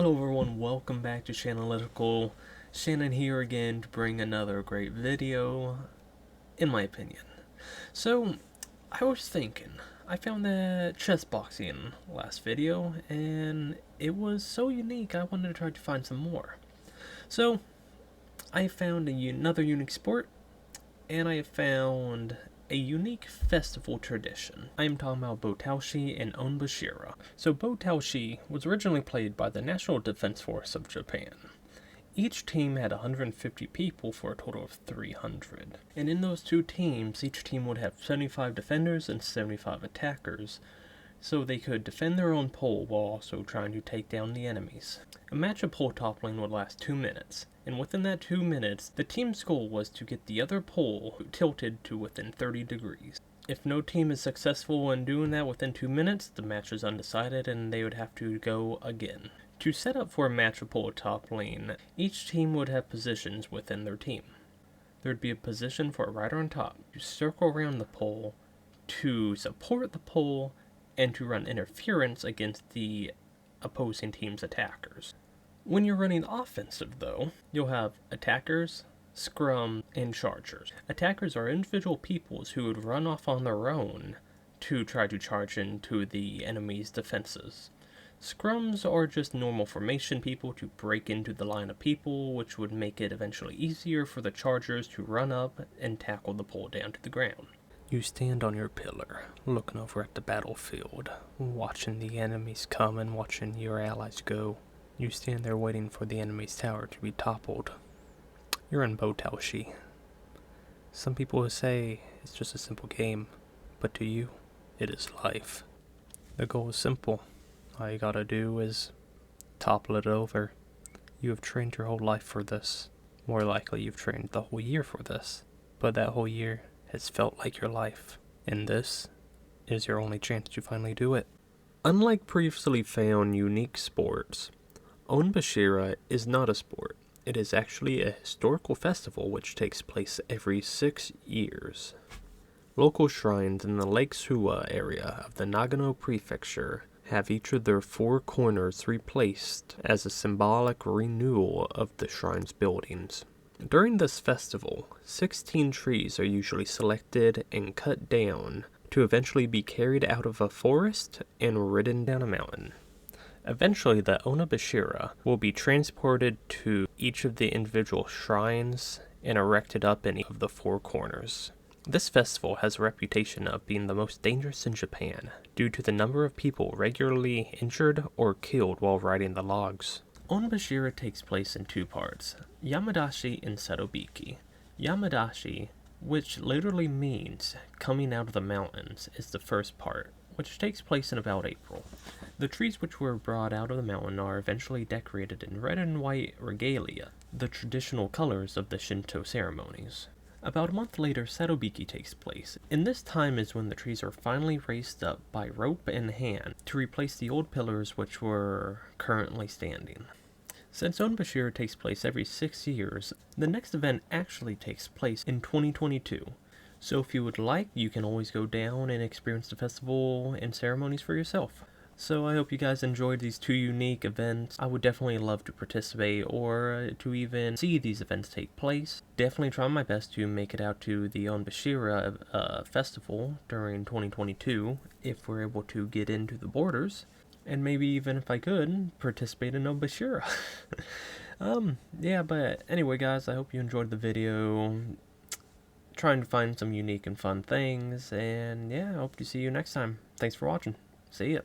Hello everyone, welcome back to Shanalytical. Shannon here again to bring another great video, in my opinion. So, I was thinking, I found that chess boxing last video, and it was so unique I wanted to try to find some more. So, I found another unique sport, and I found a unique festival tradition. I am talking about bo-taoshi and Onbashira. So bo-taoshi was originally played by the National Defense Force of Japan. Each team had 150 people for a total of 300. And in those two teams, each team would have 75 defenders and 75 attackers, so they could defend their own pole while also trying to take down the enemies. A match of pole toppling would last 2 minutes, and within that 2 minutes, the team's goal was to get the other pole tilted to within 30 degrees. If no team is successful in doing that within 2 minutes, the match is undecided and they would have to go again. To set up for a match of pole toppling, each team would have positions within their team. There would be a position for a rider on top to circle around the pole, to support the pole, and to run interference against the opposing team's attackers. When you're running offensive, though, you'll have attackers, scrum, and chargers. Attackers are individual peoples who would run off on their own to try to charge into the enemy's defenses. Scrums are just normal formation people to break into the line of people, which would make it eventually easier for the chargers to run up and tackle the pole down to the ground. You stand on your pillar, looking over at the battlefield, watching the enemies come and watching your allies go. You stand there waiting for the enemy's tower to be toppled. You're in bo-taoshi. Some people will say it's just a simple game, but to you, it is life. The goal is simple. All you gotta do is topple it over. You have trained your whole life for this. More likely you've trained the whole year for this. But that whole year has felt like your life, and this is your only chance to finally do it. Unlike previously found unique sports, Onbashira is not a sport. It is actually a historical festival which takes place every 6 years. Local shrines in the Lake Suwa area of the Nagano Prefecture have each of their 4 corners replaced as a symbolic renewal of the shrine's buildings. During this festival, 16 trees are usually selected and cut down to eventually be carried out of a forest and ridden down a mountain. Eventually, the Onbashira will be transported to each of the individual shrines and erected up in each of the 4 corners. This festival has a reputation of being the most dangerous in Japan due to the number of people regularly injured or killed while riding the logs. Onbashira takes place in 2 parts, Yamadashi and Setobiki. Yamadashi, which literally means coming out of the mountains, is the first part, which takes place in about April. The trees which were brought out of the mountain are eventually decorated in red and white regalia, the traditional colors of the Shinto ceremonies. About a month later, Setobiki takes place, and this time is when the trees are finally raised up by rope and hand to replace the old pillars which were currently standing. Since Onbashira takes place every 6 years, the next event actually takes place in 2022. So if you would like, you can always go down and experience the festival and ceremonies for yourself. So I hope you guys enjoyed these 2 unique events. I would definitely love to participate or to even see these events take place. Definitely try my best to make it out to the Onbashira festival during 2022 if we're able to get into the borders. And maybe even if I could, participate in Onbashira. Yeah, but anyway guys, I hope you enjoyed the video. Trying to find some unique and fun things, and yeah, I hope to see you next time. Thanks for watching. See ya.